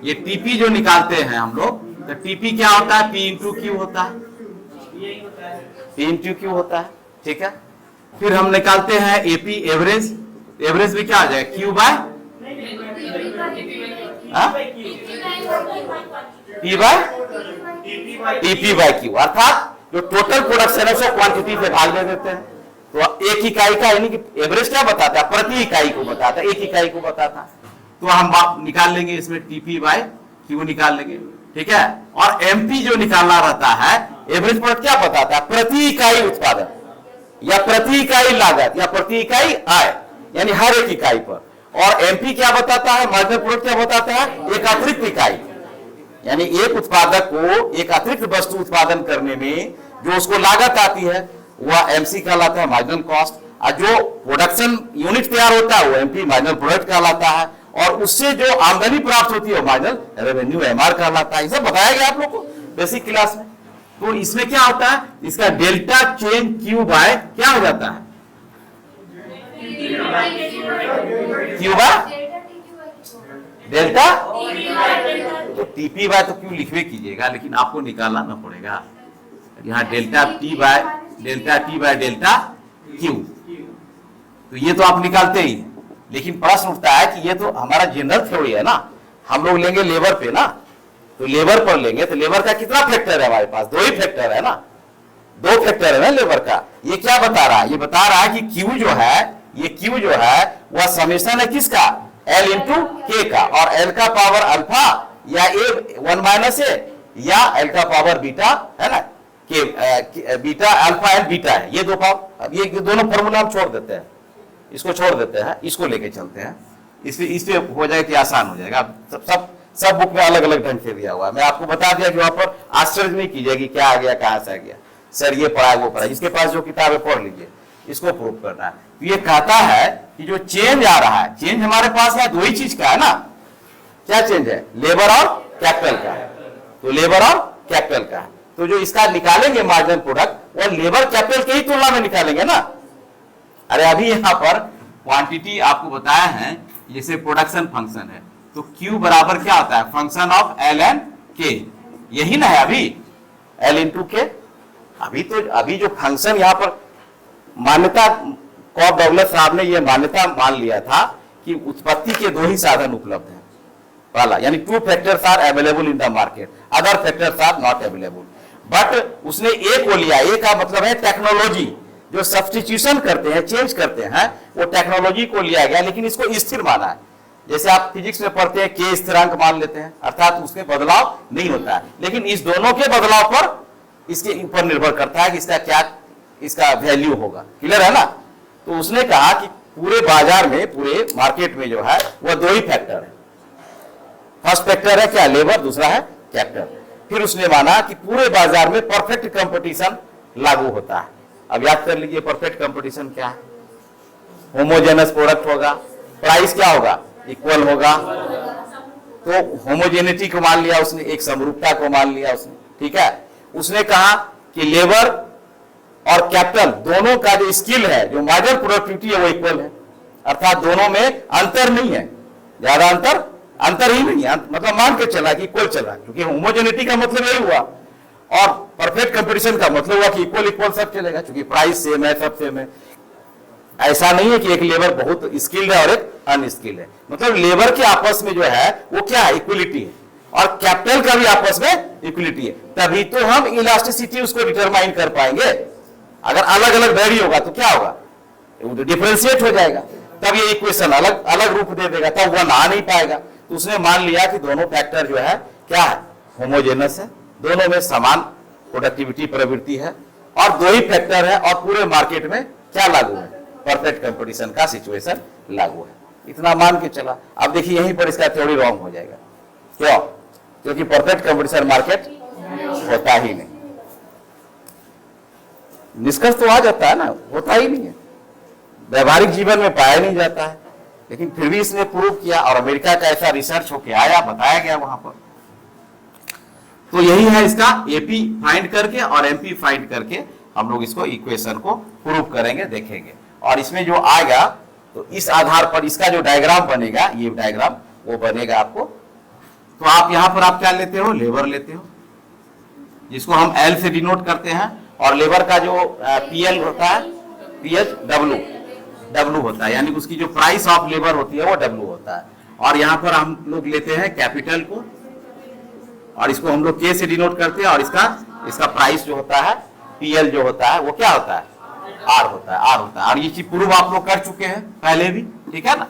ये टीपी जो निकालते हैं हम लोग, तो टीपी क्या होता है? पी इंटू क्यू होता है, पी इंटू क्यू होता है, ठीक है। फिर हम निकालते हैं एपी एवरेज, एवरेज में क्या आ जाएगा? Q by P by TP by Q, अर्थात जो टोटल प्रोडक्शन है उसको क्वांटिटी से भाग दे देते हैं। तो एक इकाई का यानी कि एवरेज क्या बताता है? प्रति इकाई को बताता है, एक इकाई को बताता है। तो हम निकाल लेंगे इसमें टीपी बाय क्यू निकाल लेंगे, ठीक है। और एमपी जो निकालना रहता है, एवरेज प्रोडक्ट क्या बताता है? प्रति इकाई उत्पादन या प्रति इकाई लागत या प्रति इकाई आय, यानी हर एक इकाई पर। और एमपी क्या बताता है? मार्जिनल प्रोडक्ट क्या बताता है? एक अतिरिक्त इकाई, यानी एक उत्पादक को एक अतिरिक्त वस्तु उत्पादन करने में जो उसको लागत आती है वह एमसी कहलाता है, मार्जिनल कॉस्ट। और जो प्रोडक्शन यूनिट तैयार होता है वो एमपी मार्जिनल प्रोडक्ट कहलाता है, और उससे जो आमदनी प्राप्त होती है मार्जिनल रेवेन्यू एमआर कहलाता है। इसे बताया गया आप लोग को बेसिक क्लास में। तो इसमें क्या होता है? इसका डेल्टा चेंज क्यू बाय क्या हो जाता है? क्यू बाय डेल्टा, तो टीपी बाय तो क्यू लिखवे कीजिएगा, लेकिन आपको निकालना ना पड़ेगा यहाँ delta T by delta Q. तो ये तो आप निकालते ही, लेकिन प्रश्न उठता है कि ये तो हमारा जनरल थ्योरी है ना, हम लोग लेंगे लेबर पे ना, तो लेबर पर लेंगे तो लेबर का कितना फैक्टर है हमारे पास? 2 ही फैक्टर है ना, 2 फैक्टर है ना लेबर का। ये क्या बता रहा है? ये बता रहा है कि क्यू जो है, ये क्यू जो है वह समेशन है किसका? एल इंटू के का, और एल का पावर अल्फा या ए 1 माइनस ए या एल का पावर बीटा है ना, के बीटा अल्फा एल बीटा है, ये 2 पावर। अब ये दोनों फॉर्मूला हम छोड़ देते हैं, इसको छोड़ देते हैं, इसको लेके चलते हैं, इससे हो जाए कि आसान हो जाएगा। सब बुक में अलग अलग ढंग से दिया हुआ है। मैं आपको बता दिया कि वहां पर आश्चर्य नहीं कीजिए कि क्या आ गया, कहां से आ गया, सर ये पढ़ा वो पढ़ा। इसके पास जो किताब है पढ़ लीजिए, इसको प्रूव करना है। तो ये कहता है कि जो चेंज आ रहा है, चेंज हमारे पास यहाँ 2 ही चीज का है ना। क्या चेंज है? लेबर और कैपिटल का है, तो लेबर और कैपिटल का है। तो जो इसका निकालेंगे मार्जिनल प्रोडक्ट, वो लेबर कैपिटल के ही तुलना में निकालेंगे ना। अरे अभी यहाँ पर क्वांटिटी आपको बताया है, जैसे प्रोडक्शन फंक्शन है, तो Q बराबर क्या होता है? Function of L and K, यही ना है अभी, L इंटू के। अभी जो फंक्शन यहाँ पर मान्यता, कॉब डगलस साहब ने यह मान्यता मान लिया था कि उत्पत्ति के 2 ही साधन उपलब्ध हैं। पहला यानी 2 factors are available in the market, other factors are not available. But उसने ए को लिया, ए का मतलब है टेक्नोलॉजी, जो सब्स्टिट्यूशन करते हैं, चेंज करते हैं, वो टेक्नोलॉजी को लिया गया, लेकिन इसको स्थिर माना है। जैसे आप फिजिक्स में पढ़ते हैं के स्थिरांक मान लेते हैं, अर्थात उसमें बदलाव नहीं होता है, लेकिन इस दोनों के बदलाव पर इसके ऊपर निर्भर करता है कि इसका क्या, इसका वैल्यू होगा। क्लियर है ना। तो उसने कहा कि पूरे बाजार में, पूरे मार्केट में जो है वह 2 ही फैक्टर है। फर्स्ट फैक्टर है क्या? लेबर, दूसरा है कैपिटल। फिर उसने माना कि पूरे बाजार में परफेक्ट कंपटीशन लागू होता है। अब याद कर लीजिए परफेक्ट कंपटीशन क्या है? होमोजेनस प्रोडक्ट होगा, प्राइस क्या होगा? इक्वल होगा। तो होमोजेनिटी को मान लिया उसने, एक समरूपता को मान लिया उसने, ठीक है। उसने कहा कि लेबर और कैपिटल दोनों का जो स्किल है, जो मार्जिनल प्रोडक्टिविटी है वो इक्वल है, अर्थात दोनों में अंतर नहीं है, ज्यादा अंतर ही नहीं है, मतलब मान के चला कि इक्वल चला, क्योंकि होमोजेनिटी का मतलब यही हुआ, और परफेक्ट कंपटीशन का मतलब हुआ कि इक्वल सब चलेगा, क्योंकि प्राइस सेम है, सब सेम है। ऐसा नहीं है कि एक लेबर बहुत स्किल्ड है और एक अनस्किल्ड है, मतलब लेबर के आपस में जो है वो क्या है? इक्वलिटी है, और कैपिटल का भी आपस में इक्वलिटी है। तभी तो हम इलास्टिसिटी उसको डिटरमाइन कर पाएंगे। अगर अलग अलग वैरी होगा तो क्या होगा? डिफरेंशिएट हो जाएगा, तब ये इक्वेशन अलग अलग रूप दे देगा, तब वह आ नहीं पाएगा। तो उसने मान लिया कि दोनों फैक्टर जो है क्या है? होमोजेनस है, दोनों में समान प्रोडक्टिविटी प्रवृत्ति है, और 2 ही फैक्टर है, और पूरे मार्केट में क्या लागू है? परफेक्ट कंपटीशन का सिचुएशन लागू है। इतना मान के चला। अब देखिए यहीं पर इसका थ्योरी रॉन्ग हो जाएगा। क्यों? क्योंकि परफेक्ट कंपटीशन मार्केट होता ही नहीं। निष्कर्ष तो आ जाता है ना, होता ही नहीं है, व्यवहारिक जीवन में पाया नहीं जाता है, लेकिन फिर भी इसने प्रूव किया, और अमेरिका का ऐसा रिसर्च होके आया, बताया गया वहां पर। तो यही है इसका एपी फाइंड करके और एमपी फाइंड करके हम लोग इसको इक्वेशन को प्रूव करेंगे, देखेंगे। और इसमें जो आएगा तो इस आधार पर इसका जो डायग्राम बनेगा, ये डायग्राम वो बनेगा आपको तो आप यहां पर आप क्या लेते हो, लेबर लेते हो, जिसको हम एल से डिनोट करते हैं, और लेबर का जो पीएल होता है, पीएच डब्ल्यू होता है, यानी उसकी जो प्राइस ऑफ लेबर होती है वो डब्ल्यू होता है। और यहां पर हम लोग लेते हैं कैपिटल को, और इसको हम लोग के से डिनोट करते हैं, और इसका प्राइस जो होता है पीएल जो होता है वो क्या होता है, आर होता है, आर होता है। और ये चीज प्रूव आप लोग कर चुके हैं पहले भी, ठीक है ना।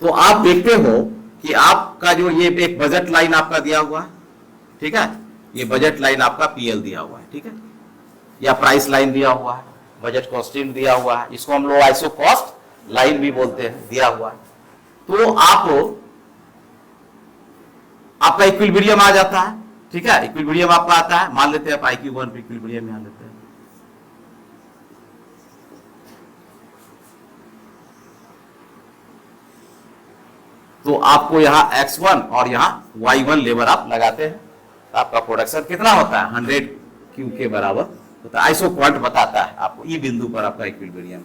तो आप देखते हो कि आपका जो ये एक बजट लाइन आपका दिया हुआ है, ठीक है, ये बजट लाइन आपका पीएल दिया हुआ है, ठीक है, या प्राइस लाइन दिया हुआ है, बजट कॉस्टिंग दिया हुआ है, इसको हम लोग आइसो कॉस्ट लाइन भी बोलते हैं, दिया हुआ है। तो आपका इक्विलिब्रियम आ जाता है, ठीक है, इक्विलिब्रियम आपका आता है, मान लेते हैं IQ1 पे इक्विलिब्रियम मान लेते हैं। तो आपको यहां X1 और यहां Y1 लेबर आप लगाते हैं, तो आपका प्रोडक्शन कितना होता है, 100 क्यू के बराबर होता है। आइसो क्वांट बताता है आपको ई बिंदु पर आपका इक्विलिब्रियम।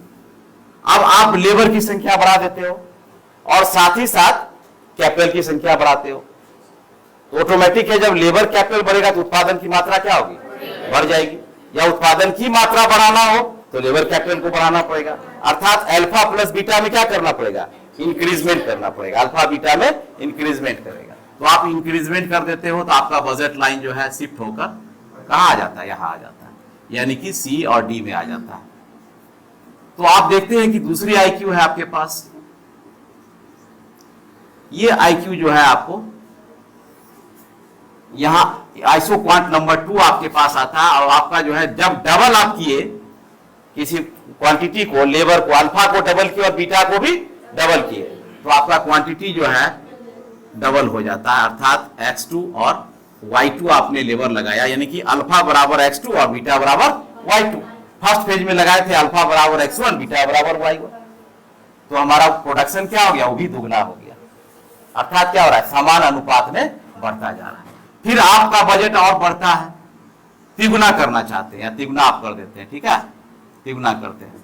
अब आप लेबर की संख्या बढ़ा देते हो और साथ ही साथ कैपिटल की संख्या बढ़ाते हो, तो ऑटोमेटिक है जब लेबर कैपिटल बढ़ेगा तो उत्पादन की मात्रा क्या होगी, बढ़ जाएगी। या उत्पादन की मात्रा बढ़ाना हो तो लेबर कैपिटल को बढ़ाना पड़ेगा, अर्थात अल्फा प्लस बीटा में क्या करना पड़ेगा, इंक्रीजमेंट करना पड़ेगा, अल्फा बीटा में इंक्रीजमेंट करेगा। तो आप इंक्रीजमेंट कर देते हो तो आपका बजट लाइन जो है शिफ्ट होकर कहां आ जाता है, यहां आ जाता है, यानी कि सी और डी में आ जाता है। तो आप देखते हैं कि दूसरी IQ है आपके पास, ये IQ जो है आपको यहां आइसो क्वांट नंबर 2 आपके पास आता है, और आपका जो है जब डबल आप किए किसी क्वांटिटी को, लेबर को, अल्फा को डबल किए और बीटा को भी डबल किए, तो आपका क्वांटिटी जो है डबल हो जाता है, अर्थात X2 और Y2 आपने लेबर लगाया, यानी कि अल्फा बराबर X2 और बीटा बराबर Y2। फर्स्ट फेज में लगाए थे अल्फा बराबर X1, बीटा बराबर Y1, तो हमारा प्रोडक्शन क्या हो गया, वो भी दुगना हो गया, अर्थात क्या हो रहा है, समान अनुपात में बढ़ता जा रहा है। फिर आपका बजट और बढ़ता है, तिगुना करना चाहते हैं, तिगुना आप कर देते हैं, ठीक है, तिगुना करते हैं।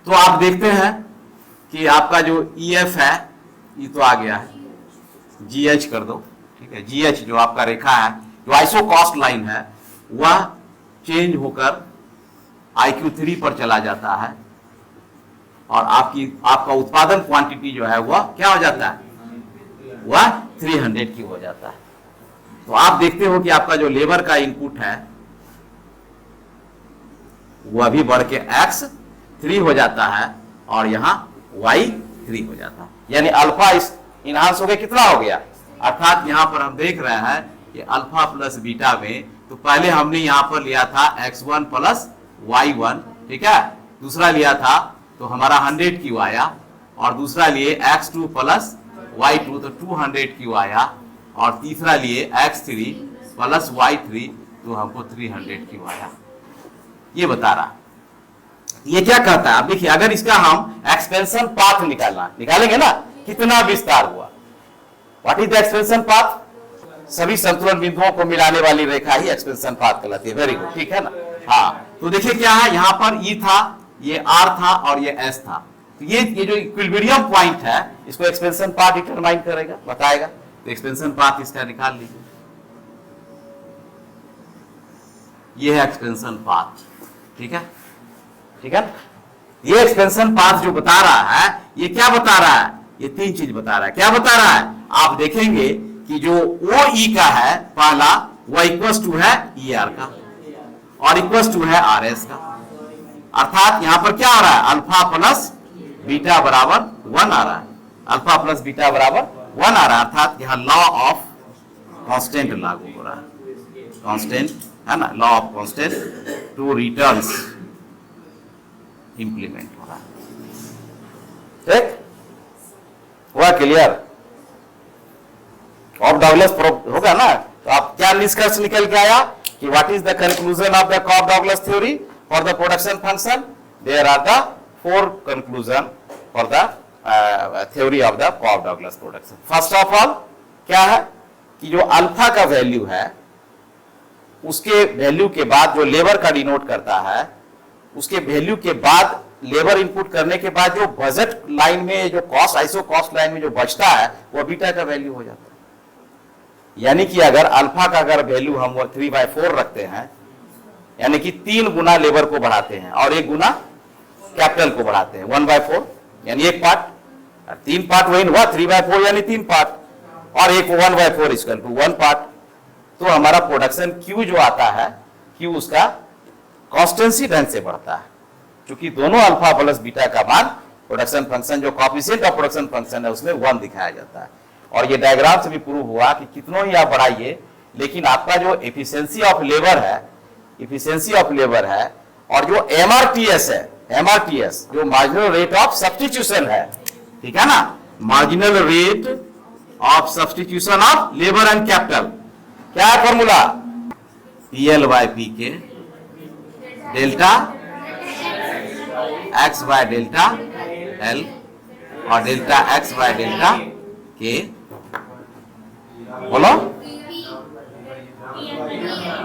तो आप देखते हैं कि आपका जो EF है ये तो आ गया है, GH कर दो, ठीक है, GH जो आपका रेखा है, जो आइसो कॉस्ट लाइन है, वह चेंज होकर IQ3 पर चला जाता है, और आपका उत्पादन क्वांटिटी जो है वह क्या हो जाता है, वह 300 की हो जाता है। तो आप देखते हो कि आपका जो लेबर का इनपुट है वह भी बढ़ के X3 हो जाता है, और यहां Y3 हो जाता है, यानी अल्फा इस इनहांस हो गया, कितना हो गया, अर्थात यहां पर हम देख रहे हैं कि अल्फा प्लस बीटा में, तो पहले हमने यहां पर लिया था X1 प्लस Y1, ठीक है, दूसरा लिया था तो हमारा 100 क्यू आया, और दूसरा लिए X2 प्लस Y2 तो 200 क्यू आया, और तीसरा लिए X3 प्लस Y3 तो हमको 300 क्यू आया। ये बता रहा, ये क्या कहता है, अब देखिए अगर इसका हम एक्सपेंशन पाथ निकालेंगे ना, कितना विस्तार हुआ, what is the expansion path, सभी संतुलन बिंदुओं को मिलाने वाली रेखा ही एक्सपेंशन पाथ कहलाती है। वेरी गुड, ठीक है ना। हाँ, तो देखिए क्या है, यहाँ पर E था, ये R था और ये S था, तो ये जो इक्विलिब्रियम पॉइंट है इसको एक्सपेंशन पाथ डिटरमाइन करेगा, बताएगा। तो एक्सपेंशन पाथ इसका निकाल लीजिए, ये है एक्सपेंशन पाथ, ठीक है, ठीक है। ये एक्सपेंशन पाथ जो बता रहा है, ये क्या बता रहा है, ये तीन चीज बता रहा है। क्या बता रहा है, आप देखेंगे कि जो OE का है पहला, वह इक्वल टू है ER का और इक्वल टू है RS का, अर्थात यहां पर क्या आ रहा है, अल्फा प्लस बीटा बराबर 1 आ रहा है, अल्फा प्लस बीटा बराबर 1 आ रहा है, अर्थात यहां लॉ ऑफ कांस्टेंट लागू हो रहा है, कांस्टेंट है ना, law of constant to returns implement हो रहा है, ठीक हुआ, क्लियर। ऑफ डगलस होगा ना, तो आप क्या निष्कर्ष निकल के आया कि what is the conclusion of the Cobb Douglas theory for the production function, there are the 4 conclusion for the theory of the Cobb Douglas production. First of all क्या है कि जो अल्फा का वैल्यू है, उसके वैल्यू के बाद जो लेबर का डिनोट करता है, उसके वैल्यू के बाद लेबर इनपुट करने के बाद जो बजट लाइन में जो कॉस्ट आइसो कॉस्ट लाइन में जो बचता है वो बीटा का वैल्यू हो जाता है। यानी कि अगर अल्फा का अगर वैल्यू हम 3/4 रखते हैं, यानी कि 3 गुना लेबर को बढ़ाते हैं और 1 गुना कैपिटल को बढ़ाते हैं 1/4, यानी 1 पार्ट, 3 पार्ट वही हुआ 3/4 यानी 3 पार्ट, और एक 1/4 इक्वल टू 1 पार्ट। तो हमारा प्रोडक्शन क्यू जो आता है, क्यू उसका कॉन्स्टेंसी ढंग से बढ़ता है, क्योंकि दोनों अल्फा प्लस बीटा का मान प्रोडक्शन फंक्शन जो कोएफिशिएंट ऑफ प्रोडक्शन फंक्शन है उसमें 1 दिखाया जाता है। और ये डायग्राम से भी प्रूव हुआ कि कितनों ही आप बढ़ाइए लेकिन आपका जो एफिशिएंसी ऑफ लेबर है, एफिशिएंसी ऑफ लेबर है, और जो एमआरटीएस है, एमआरटीएस जो मार्जिनल रेट ऑफ सब्स्टिट्यूशन है, ठीक है ना, marginal rate of substitution of labour and capital, क्या है formula, PL by PK delta x by delta L और delta x by delta K, बोलो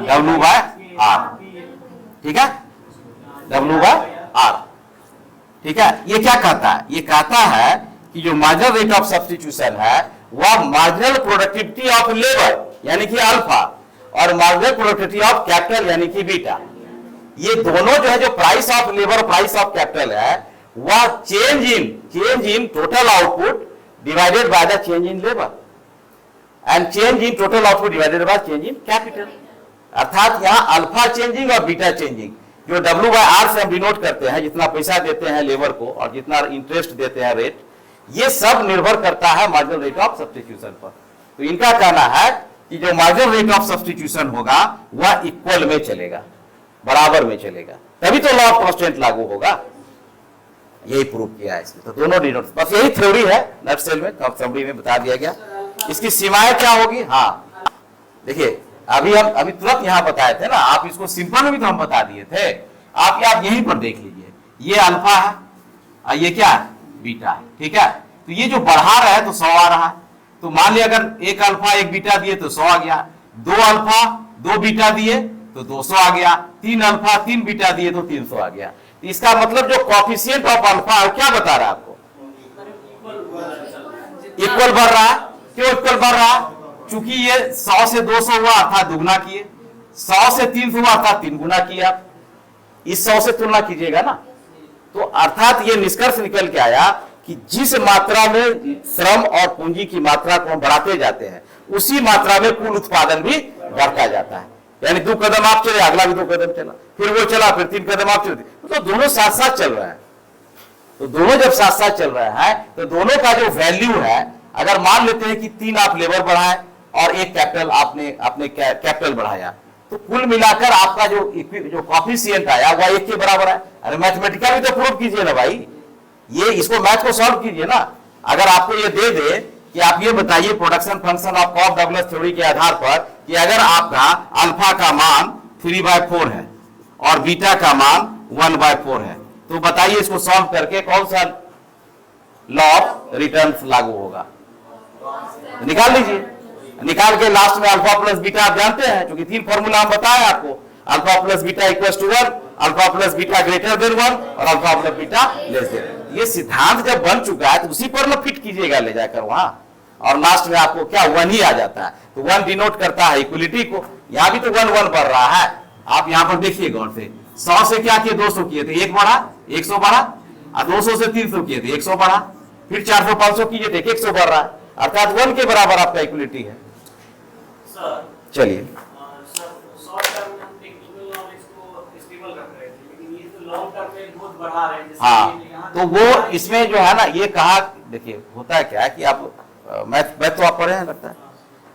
W बाय R, ठीक है, W बाय R, ठीक है। ये क्या कहता है, ये कहता है कि जो मार्जिनल रेट ऑफ सब्स्टिट्यूशन है वह मार्जिनल प्रोडक्टिविटी ऑफ लेबर यानी कि अल्फा और मार्जिनल प्रोडक्टिविटी ऑफ कैपिटल यानी कि बीटा, ये दोनों जो है जो price of labour price of capital है वह change in total output divided by the change in labour and change in total output divided by change in capital. अर्थात यहां अल्फा चेंजिंग और बीटा चेंजिंग जो W बाय R से हम denote करते हैं, जितना पैसा देते हैं लेबर को और जितना इंटरेस्ट देते हैं रेट, ये सब निर्भर करता है मार्जिनल रेट ऑफ सब्स्टिट्यूशन पर। तो इनका कहना है कि जो मार्जिनल रेट ऑफ सब्स्टिट्यूशन होगा वह इक्वल में चलेगा, बराबर में चलेगा, तभी तो लॉ ऑफ कांस्टेंट लागू होगा। यही प्रूव किया है इसमें। तो दोनों डिनोट, बस यही थ्योरी है, नटसेल में समरी में बता दिया गया। इसकी सीमाएं क्या होगी, हाँ देखिए अभी तुरंत यहां बताए थे ना, आप इसको सिंपल में भी तो हम बता दिए थे, आप यहीं पर देख लीजिए, ये अल्फा है और ये क्या है, बीटा है, ठीक है। तो ये जो बढ़ा रहा है तो 100 आ रहा है, तो मान लिया अगर 1 अल्फा 1 बीटा दिए तो 100 आ गया, 2 अल्फा 2 बीटा दिए तो 200 आ गया, 3 अल्फा 3 बीटा दिए तो 300 आ गया। तो इसका मतलब जो कोएफिशिएंट ऑफ अल्फा है क्या बता रहा है आपको, इक्वल बढ़ रहा है। क्यों इक्वल बढ़ रहा है, चूंकि ये 100 से 200 हुआ अर्थात दुगना किए, 100 से 300 हुआ अर्थात 3 गुना किया, इस 100 से तुलना कीजिएगा ना, तो अर्थात ये निष्कर्ष निकल के आया कि जिस मात्रा में श्रम और पूंजी की मात्रा को हम बढ़ाते जाते हैं उसी मात्रा में कुल उत्पादन भी बढ़ता जाता है। यानी 2 कदम आप चले, अगला भी 2 कदम चला, फिर वो चला, फिर 3 कदम आप चलते, तो दोनों साथ साथ चल रहा है। तो दोनों जब साथ साथ चल रहा है तो दोनों का जो वैल्यू है, अगर मान लेते हैं कि 3 आप लेबर बढ़ाए और 1 कैपिटल आपने कैपिटल बढ़ाया, तो कुल मिलाकर आपका जो कोएफिशिएंट आया वह 1 के बराबर है। अरे मैथमेटिकल भी तो प्रूव कीजिए ना भाई, ये इसको मैथ को सॉल्व कीजिए ना। अगर आपको ये दे कि आप ये बताइए production function of Cobb Douglas theory के आधार पर कि अगर आपका अल्फा का मान 3/4 है और बीटा का मान 1/4 है, तो बताइए इसको सॉल्व करके कौन सा लॉ ऑफ रिटर्न्स लागू होगा, निकाल लीजिए। निकाल के लास्ट में अल्फा प्लस बीटा आप जानते हैं, क्योंकि 3 फॉर्मूला हम बताए आपको, alpha plus beta equal to 1, alpha plus beta greater than 1 और alpha plus beta less than. ये सिद्धांत जब बन चुका है तो उसी पर ना फिट कीजिएगा ले जाकर वहां, और लास्ट में आपको क्या 1 ही आ जाता है। तो 1 डिनोट करता है इक्वलिटी को, यहां भी तो 1 बढ़ रहा है। आप यहां पर देखिए गौर से, 100 से क्या किए 200 किए थे, 1 बढ़ा 100 बढ़ा, और 200 से 300 किए थे 100 बढ़ा, फिर 400 500 किए थे 100 बढ़ रहा है, अर्थात 1 के बराबर आपका इक्वलिटी है। चलिए हाँ, तो वो इसमें जो है ना, ये कहा देखिए होता है क्या कि आप मैथ तो आप पढ़े हैं लगता है,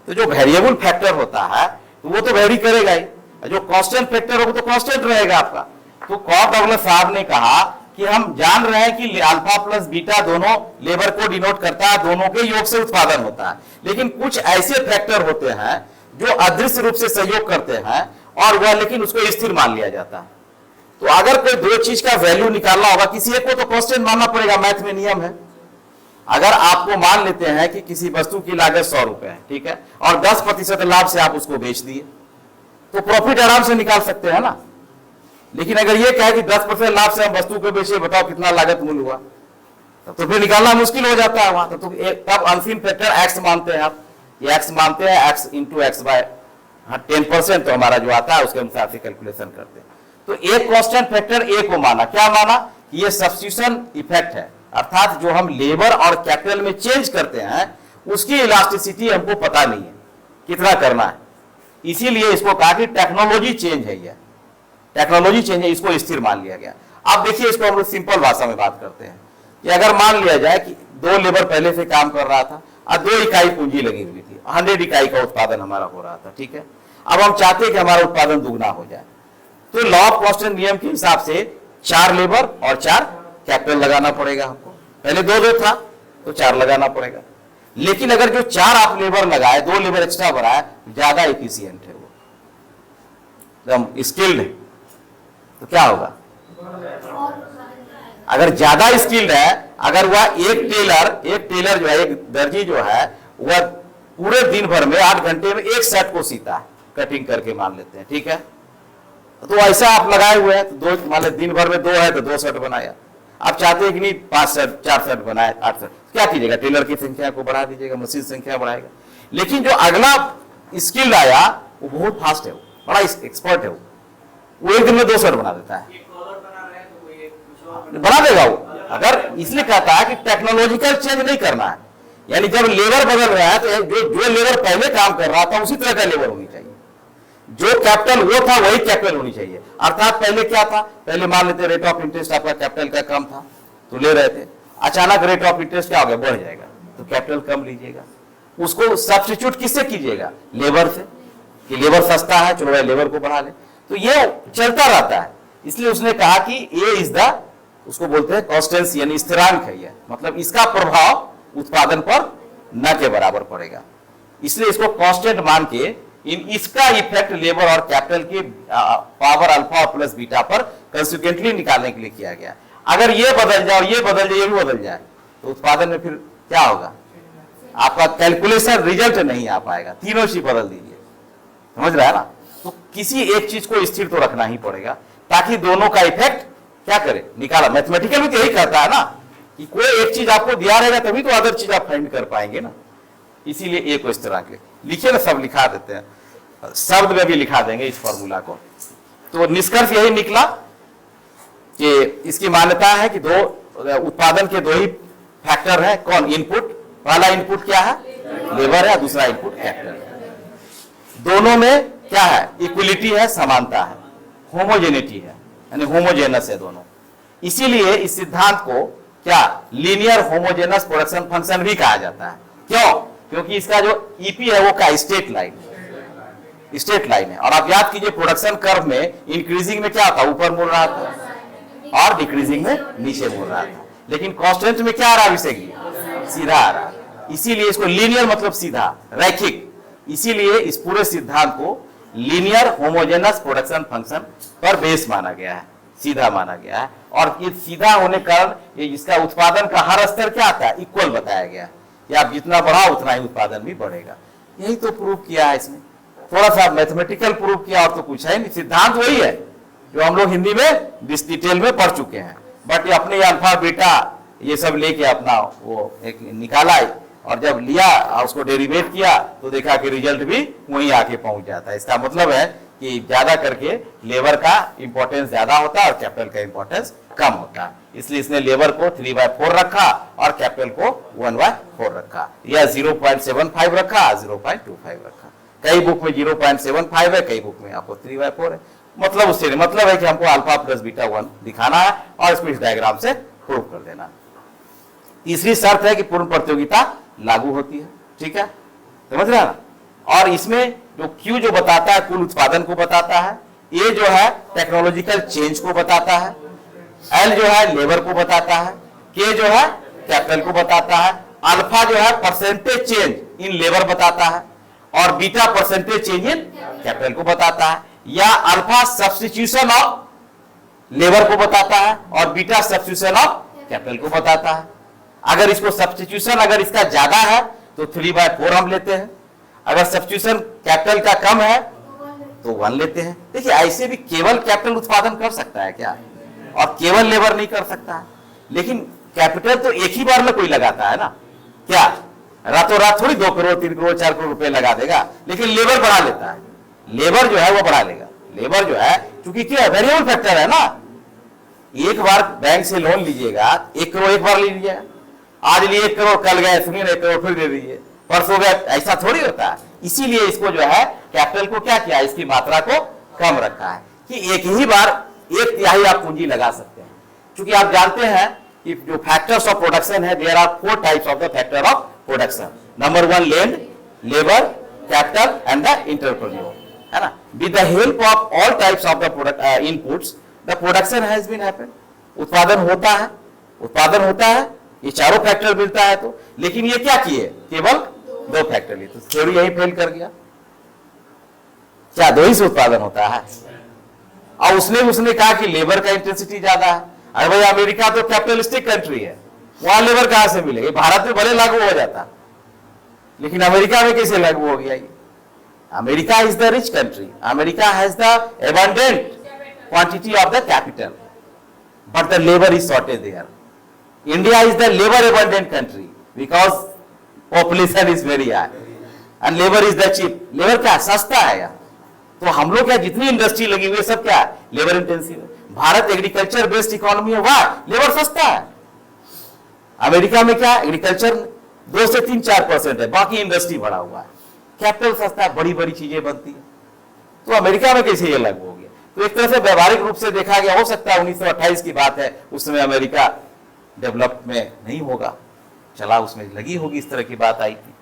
तो जो वेरिएबल फैक्टर होता है तो वो तो वेरी करेगा ही, जो कांस्टेंट फैक्टर होगा तो कांस्टेंट रहेगा आपका। तो कॉफ डगलस साहब ने कहा कि हम जान रहे हैं कि अल्फा प्लस बीटा दोनों लेबर को डिनोट करता है, दोनों के योग से उत्पादन होता है, लेकिन कुछ ऐसे फैक्टर होते हैं जो अदृश्य रूप से सहयोग करते हैं और वह लेकिन उसको स्थिर मान लिया जाता है। तो अगर कोई 2 चीज का वैल्यू निकालना होगा, किसी एक को तो कांस्टेंट मानना पड़ेगा, मैथ में नियम है। अगर आपको मान लेते हैं कि किसी वस्तु की लागत 100 रुपए है, ठीक है, और 10% लाभ से आप उसको बेच दिए, तो प्रॉफिट आराम से निकाल सकते हैं ना। लेकिन अगर ये कहे कि 10% लाभ से हम वस्तु को बेचे, बताओ कितना लागत मूल्य हुआ, तो फिर निकालना मुश्किल हो जाता है वहां। तो तब अनसीन फैक्टर एक्स मानते हैं आप, ये एक्स मानते हैं, एक्स इंटू एक्स बाय 10% तो हमारा जो आता है उसके अनुसार से कैलकुलेशन करते हैं। तो एक कांस्टेंट फैक्टर ए को माना, क्या माना कि ये सब्स्टिट्यूशन इफेक्ट है, अर्थात जो हम लेबर और कैपिटल में चेंज करते हैं उसकी इलास्टिसिटी हमको पता नहीं है कितना करना है, इसीलिए इसको कहा कि टेक्नोलॉजी चेंज है, ये टेक्नोलॉजी चेंज है, इसको स्थिर मान लिया गया। अब देखिए इसको हम लोग सिंपल भाषा में बात करते हैं कि अगर मान लिया जाए कि 2 लेबर पहले से काम कर रहा था और 2 इकाई पूंजी लगी हुई थी, 100 इकाई का उत्पादन हमारा हो रहा था, ठीक है। अब हम चाहते हैं कि हमारा उत्पादन दुगना हो जाए, तो लॉ ऑफ कांस्टेंट नियम के हिसाब से 4 लेबर और 4 कैपिटल लगाना पड़ेगा हमको। पहले 2 था तो 4 लगाना पड़ेगा, लेकिन अगर जो 4 आप लेबर लगाए, 2 लेबर एक्स्ट्रा बढ़ाए, ज्यादा एफिशिएंट है, वो एकदम स्किल्ड है, तो क्या होगा, अगर ज्यादा स्किल्ड है, अगर वह एक टेलर जो है, एक दर्जी जो है, वह पूरे दिन भर में 8 घंटे में एक शर्ट को सीता है, कटिंग करके मान लेते हैं, ठीक है। तो ऐसा आप लगाए हुए हैं, तो 2 मान ले दिन भर में 2 है तो 2 शर्ट बनाया। आप चाहते हैं कि नहीं 5 शर्ट 4 शर्ट बनाए, 8 शर्ट, क्या कीजिएगा, टेलर की संख्या को बढ़ा दीजिएगा, मशीन संख्या बढ़ाएगा। लेकिन जो अगला स्किल्ड आया वो बहुत फास्ट है, वो बड़ा एक्सपर्ट है, वो एक दिन में 2 शर्ट बना देता है, बना देगा वो। अगर इसलिए कहता है कि टेक्नोलॉजिकल चेंज नहीं करना है, यानी जब लेबर बदल रहा है तो जो लेबर पहले काम कर रहा था उसी तरह का लेबर होनी चाहिए, जो कैपिटल वो था वही कैपिटल होनी चाहिए। अर्थात पहले क्या था, पहले मान लेते रेट ऑफ इंटरेस्ट आपका कैपिटल का कम था तो ले रहे थे, अचानक रेट ऑफ इंटरेस्ट क्या हो गया, बढ़ जाएगा, तो कैपिटल कम लीजिएगा। उसको सब्स्टिट्यूट किससे कीजिएगा, लेबर से, कि लेबर सस्ता है, चलो भाई लेबर को बढ़ा ले, तो ये चलता रहता है। इसलिए उसने कहा कि ए इज द, उसको बोलते हैं कॉन्स्टेंसी, यानी स्थिरांक है ये, मतलब इसका प्रभाव उत्पादन पर न के बराबर पड़ेगा, इसलिए इसको कांस्टेंट मान के इसका इफेक्ट लेबर और कैपिटल के पावर अल्फा और प्लस बीटा पर कंसिक्वेंटली निकालने के लिए किया गया। अगर ये बदल जाए और ये बदल जाए, ये भी बदल जाए, तो उत्पादन में फिर क्या होगा, आपका कैलकुलेशन रिजल्ट नहीं आ पाएगा, तीनों चीज बदल दीजिए, समझ रहा है ना। तो किसी एक चीज को स्थिर तो रखना ही पड़ेगा ताकि दोनों का इफेक्ट क्या करे, निकाला। मैथमेटिकल में तो यही कहता है ना कि कोई एक चीज आपको दिया रहेगा तभी तो अदर चीज आप फाइंड कर पाएंगे ना, इसीलिए ए को इस तरह के लिखिए ना, सब लिखा देते हैं, शब्द में भी लिखा देंगे इस फॉर्मूला को। तो निष्कर्ष यही निकला कि इसकी मान्यता है कि उत्पादन के 2 ही फैक्टर हैं, कौन, इनपुट, पहला इनपुट क्या है, लेबर है, दूसरा इनपुट कैपिटल है। दोनों में क्या है, इक्वलिटी है, समानता है, होमोजेनिटी है, यानी होमोजेनस है दोनों। इसीलिए इस सिद्धांत को क्या लीनियर होमोजेनस प्रोडक्शन फंक्शन भी कहा जाता है। क्यों, क्योंकि इसका जो ईपी है वो क्या, स्ट्रेट लाइन है। और आप याद कीजिए प्रोडक्शन कर्व में इंक्रीजिंग में क्या था, ऊपर मुड़ रहा था और डिक्रीजिंग में नीचे मुड़ रहा था, लेकिन कांस्टेंट में क्या आ रहा है, सीधा आ रहा है। इसीलिए इसको लीनियर मतलब सीधा, रैखिक, इसीलिए इस पूरे सिद्धांत को लीनियर होमोजेनस प्रोडक्शन फंक्शन पर बेस माना गया है, सीधा माना गया है। और ये सीधा होने के कारण इसका उत्पादन का हर स्तर क्या आता है, इक्वल बताया गया कि आप जितना बढ़ाओ उतना ही उत्पादन भी बढ़ेगा। यही तो प्रूव किया है इसमें, थोड़ा सा मैथमेटिकल प्रूव किया और तो कुछ है नहीं, सिद्धांत वही है जो हम लोग हिंदी में डिटेल में पढ़ चुके हैं, बट ये अपने अल्फा बीटा ये सब लेके अपना वो एक निकाला और जब लिया उसको डेरिवेट किया तो देखा कि रिजल्ट भी वहीं आके पहुंच जाता है। इसका मतलब है कि ज्यादा करके लेबर का इंपॉर्टेंस ज्यादा होता है और कैपिटल का इंपॉर्टेंस कम होता है, इसलिए इसने लेबर को 3/4 रखा और कैपिटल को 1/4 रखा, या 0.75 रखा, 0.25 रखा। कई बुक में 0.75 है, कई बुक में आपको 3/4 है। मतलब उससे मतलब है कि हमको अल्फा प्लस बीटा 1 दिखाना है और इसको इस डायग्राम से प्रूव कर देना। तीसरी शर्त है कि पूर्ण प्रतियोगिता लागू होती है, ठीक है, समझ रहे हैं ना। और इसमें जो Q जो बताता है कुल उत्पादन को बताता है, A जो है टेक्नोलॉजिकल चेंज को बताता है, L जो है लेबर को बताता है, K जो है कैपिटल को बताता है, अल्फा जो है परसेंटेज चेंज इन लेबर बताता है और beta percentage change in capital को बताता है, या अल्फा सब्स्टिट्यूशन ऑफ लेबर को बताता है और बीटा सब्स्टिट्यूशन ऑफ कैपिटल को बताता है। अगर इसको सब्स्टिट्यूशन अगर इसका ज्यादा है तो 3/4 हम लेते हैं, अगर सब्स्टिट्यूशन कैपिटल का कम है तो 1 लेते हैं। देखिए ऐसे भी केवल कैपिटल उत्पादन कर सकता है क्या, और केवल लेबर नहीं कर सकता है। लेकिन कैपिटल तो एक ही बार में कोई लगाता है ना, क्या रातों रात थोड़ी 2 करोड़ 3 करोड़ 4 करोड़ रुपए लगा देगा। लेकिन लेबर बढ़ा लेता है, लेबर जो है वो बढ़ा लेगा। लेबर जो है क्योंकि क्या वेरिएबल फैक्टर है ना, एक बार बैंक से लोन लीजिएगा 1 करोड़ एक बार ले लीजिएगा, आज लिए 1 करोड़, कल गए सुनिए 1 करोड़ फिर दे दीजिए, परसों गए, ऐसा थोड़ी होता है। इसीलिए इसको जो है कैपिटल को क्या किया, इसकी मात्रा को कम रखा है कि एक ही बार 1/3 आप पूंजी लगा सकते हैं। क्योंकि आप जानते हैं कि जो फैक्टर्स ऑफ प्रोडक्शन है, there are 4 types of the factor of production. Number 1 land, labour, capital and the entrepreneur, है ना। With the help of all types of the product inputs the production has been happened. उत्पादन होता है, उत्पादन होता है, ये चारों फैक्टर मिलता है तो। लेकिन ये क्या किए, केवल 2 फैक्टर लिए, तो थ्योरी यही फेल कर गया। क्या 2 ही से उत्पादन होता है? और उसने कहा कि लेबर का इंटेंसिटी ज्यादा है। अरे भाई अमेरिका तो कैपिटलिस्टिक कंट्री है, वहां लेबर कहां से मिलेगी? भारत में भले लागू हो जाता, लेकिन अमेरिका में कैसे लागू हो गया ये? America is the rich country, America has the abundant quantity of the capital, but the labour is shortage there. India is the labor abundant country because population is very high and labor is the cheap. Labour क्या सस्ता है यार, तो हम लोग क्या जितनी industry लगी हुई है सब क्या लेबर इंटेंसिव है। भारत एग्रीकल्चर बेस्ड इकोनॉमी है, वहां लेबर सस्ता है। अमेरिका में क्या एग्रीकल्चर 2 से 3-4% है, बाकी इंडस्ट्री बढ़ा हुआ है, कैपिटल सस्ता है, बड़ी बड़ी चीजें बनती है। तो अमेरिका में कैसे ये लागू हो गया? तो एक तरह से व्यवहारिक रूप से देखा गया, हो सकता है 1928 की बात है, उस समय अमेरिका डेवलप में नहीं होगा, चला उसमें लगी होगी, इस तरह की बात आई थी।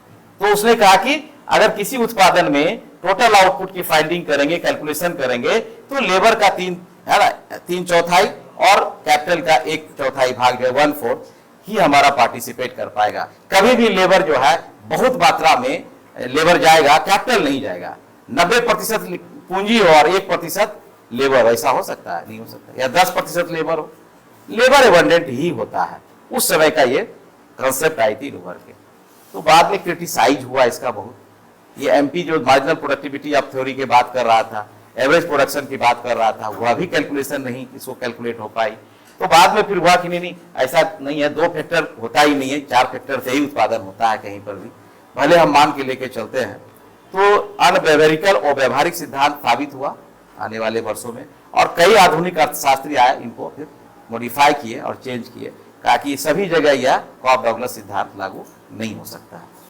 तो उसने कहा कि अगर किसी उत्पादन में टोटल आउटपुट की फाइंडिंग करेंगे, कैलकुलेशन करेंगे, तो लेबर का 3/4 और कैपिटल का 1/4 भाग जो है 1/4 ही हमारा पार्टिसिपेट कर पाएगा। कभी भी लेबर जो है बहुत मात्रा में लेबर जाएगा, कैपिटल नहीं जाएगा। 90% पूंजी हो और 1% लेबर, ऐसा हो सकता है? नहीं हो सकता। या 10% लेबर हो, लेबर एबंडेंट ही होता है। उस समय का ये कंसेप्ट आई थी रूबर के। तो बाद में क्रिटिसाइज हुआ इसका बहुत। ये एमपी जो मार्जिनल प्रोडक्टिविटी ऑफ थ्योरी की बात कर रहा था, एवरेज प्रोडक्शन की बात कर रहा था, वह भी कैलकुलेशन नहीं इसको कैलकुलेट हो पाई। तो बाद में फिर हुआ कि नहीं ऐसा नहीं है, 2 फैक्टर होता ही नहीं है, 4 फैक्टर से ही उत्पादन होता है कहीं पर भी, भले हम मान के लेके चलते हैं। तो अनव्यवहारिकल और व्यवहारिक सिद्धांत साबित हुआ आने वाले वर्षों में, और कई आधुनिक अर्थशास्त्री आए, इनको फिर मॉडिफाई किए और चेंज किए, कहा कि सभी जगह यह कॉक डगलस सिद्धांत लागू नहीं हो सकता है।